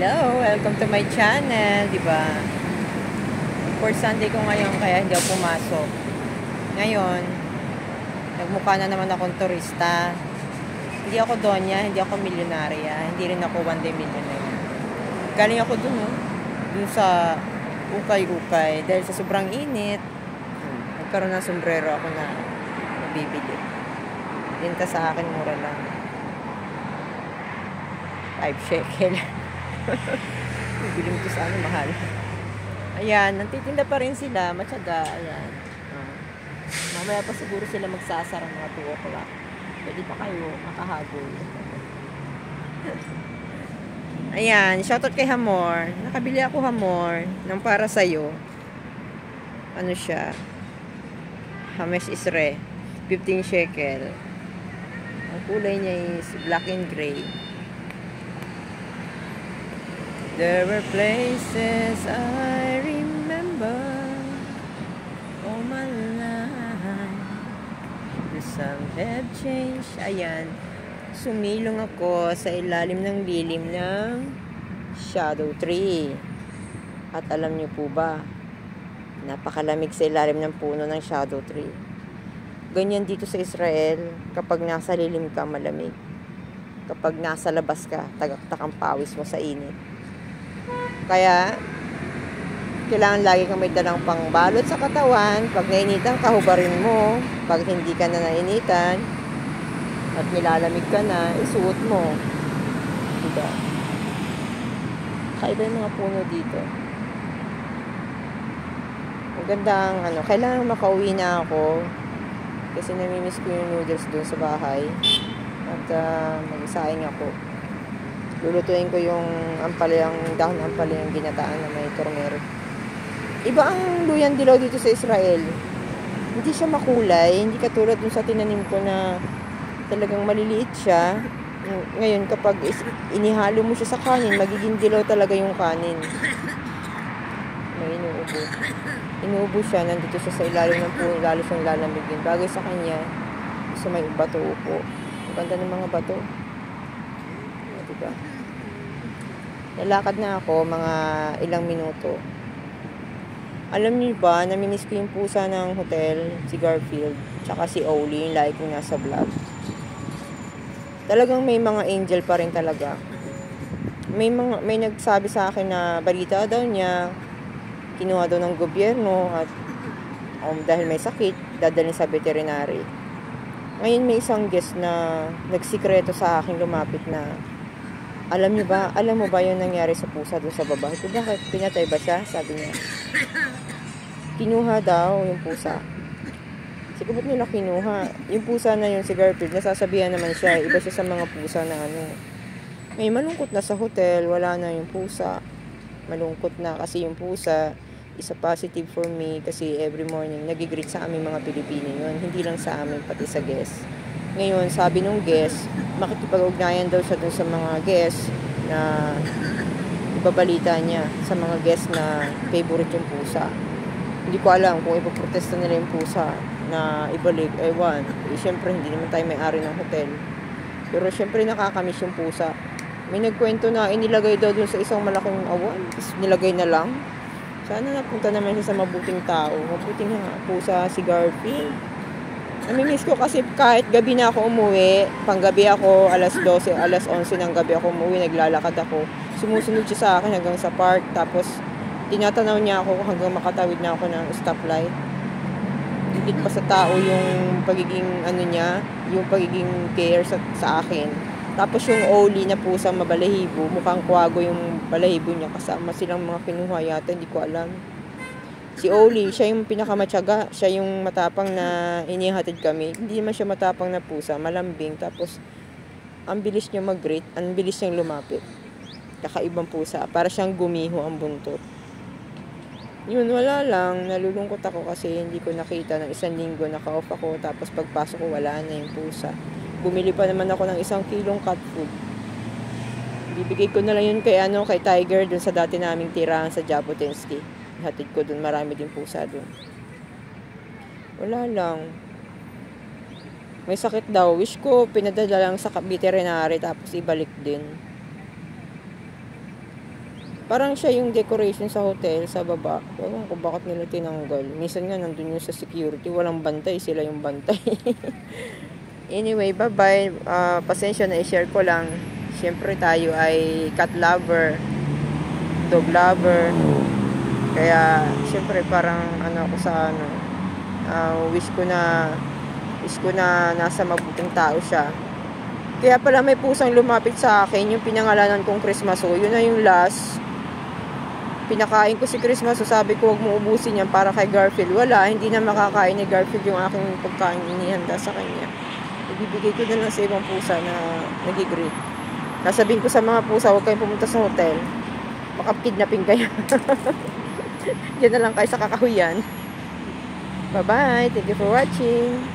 Hello! Welcome to my channel, di ba? For Sunday ko ngayon, kaya hindi ako pumasok. Ngayon, nagmukha na naman akong turista. Hindi ako donya, hindi ako milyonarya, hindi rin ako one day millionaire. Galing ako dun, oh. Dun sa ukay-ukay. Dahil sa sobrang init, nagkaroon ng sombrero ako na nabibili. Binta sa akin, mura lang. 5 shekel. Bibiling ko sa mahal. Ayan, nagtitinda pa rin sila, matyaga. Ayan. Mamaya pa siguro sila magsasara mga 2 o'clock. Pwede pa kayo makahabol. Ayan, shoutout kay Hamor. Nakabili ako Hamor ng para sa'yo. Ano siya? Hames Isre. 15 shekel. Ang kulay niya is black and gray. There were places I remember all my life. The some have changed. Ayan. Sumilong ako sa ilalim ng lilim ng shadow tree. At alam niyo po ba, napakalamig sa ilalim ng puno ng shadow tree. Ganyan dito sa Israel, kapag nasa lilim ka, malamig. Kapag nasa labas ka, tagaktak ang pawis mo sa init. Kaya, kailangan lagi kang may dalang pangbalot sa katawan. Pag nainitan ka, hubarin mo. Pag hindi ka na nainitan, at nilalamig ka na, isuot mo. Diba? Kaiba yung mga puno dito. Magandang, kailangan makauwi na ako. Kasi namimiss ko yung noodles doon sa bahay. At mag-isaing ako. Lulutuin ko yung ampalayang, dahon ampalayang ginataan na may turmeric. Iba ang luyang dilaw dito sa Israel. Hindi siya makulay. Hindi katulad dun sa tinanim ko na talagang maliliit siya. Ngayon, kapag inihalo mo siya sa kanin, magiging dilaw talaga yung kanin. May inuubo. Inuubo siya. Nandito siya sa ilalim ng puno. Lalo siyang lalamigin. Bagay sa kanya, sa may bato upo. Ang ganda ng mga bato. Diba? Lalakad na ako mga ilang minuto. Alam niyo ba, namimiss ko yung pusa ng hotel, si Garfield, tsaka si Oli, yung like ko nasa vlog. Talagang may mga angel pa rin talaga. May nagsabi sa akin na balita daw niya, kinuha daw ng gobyerno at dahil may sakit, dadalhin sa veterinary. Ngayon may isang guest na nagsikreto sa akin lumapit na, alam mo ba yung nangyari sa pusa doon sa baba? Ito bakit? Pinatay ba siya? Sabi niya. Kinuha daw yung pusa. Sige, ba't nila kinuha? Yung pusa na yun, si Garfield, nasasabihan naman siya. Iba siya sa mga pusa na Ngayon, malungkot na sa hotel. Wala na yung pusa. Malungkot na kasi yung pusa is a positive for me kasi every morning nagigreet sa aming mga Pilipino yun. Hindi lang sa amin, pati sa guest. Ngayon, sabi nung guest, makikipag-ugnayan daw siya dun sa mga guest na ibabalita niya sa mga guest na favorite yung pusa. Hindi ko alam kung ipoprotesta nila yung pusa na ibalik. Ewan. Siyempre, hindi naman tayo may-ari ng hotel. Pero siyempre, nakakamiss yung pusa. May nagkwento na inilagay daw dun sa isang malaking awan. Nilagay na lang. Sana napunta naman siya sa mabuting tao. Mabuting pusa si Garfield. Namimiss ko kasi kahit gabi na ako umuwi, panggabi ako, alas 12, alas 11 ng gabi ako umuwi, naglalakad ako. Sumusunod siya sa akin hanggang sa park, tapos tinatanaw niya ako hanggang makatawid na ako ng stoplight. Higit pa sa tao yung pagiging niya, yung pagiging care sa akin. Tapos yung Oli na pusang mabalahibo, mukhang kwago yung balahibo niya, kasama silang mga kinuha yata, hindi ko alam. Si Oli, siya yung pinakamatyaga, siya yung matapang na inihatid kami. Hindi naman siya matapang na pusa, malambing. Tapos, ang bilis niya mag-greet, ang bilis niyang lumapit. Kakaibang pusa, para siyang gumiho ang buntot. Yun, wala lang. Nalulungkot ako kasi hindi ko nakita ng 1 linggo, naka-off ako. Tapos pagpasok ko, wala na yung pusa. Bumili pa naman ako ng 1 kilong cat food. Bibigay ko na lang yun kay Tiger, dun sa dati naming tirahan sa Jabotinsky. Hatid ko dun, marami din pusa dun. Wala lang. May sakit daw. Wish ko pinadala lang sa veterinary tapos ibalik din. Parang siya yung decoration sa hotel, sa baba. Ewan ko bakit nila tinanggal. Minsan nga nandun yung sa security, walang bantay, sila yung bantay. Anyway, bye-bye. Pasensya na i-share ko lang. Siyempre tayo ay cat lover, dog lover. Kaya, siyempre parang ano ako sa ano, wish ko na nasa mabuting tao siya. Kaya pala may pusang lumapit sa akin, yung pinangalanan kong Christmaso. Yun na yung last. Pinakain ko si Christmaso, sabi ko huwag mo ubusin yan para kay Garfield. Wala, hindi na makakain ni Garfield yung aking pagkain inihanda sa kanya. Ibibigay ko na lang sa ibang pusa na nag-greet. Sasabihin ko sa mga pusa, huwag kayong pumunta sa hotel. Baka kidnapping kayo. Diyan na lang kayo sa kakahuyan. Bye-bye. Thank you for watching.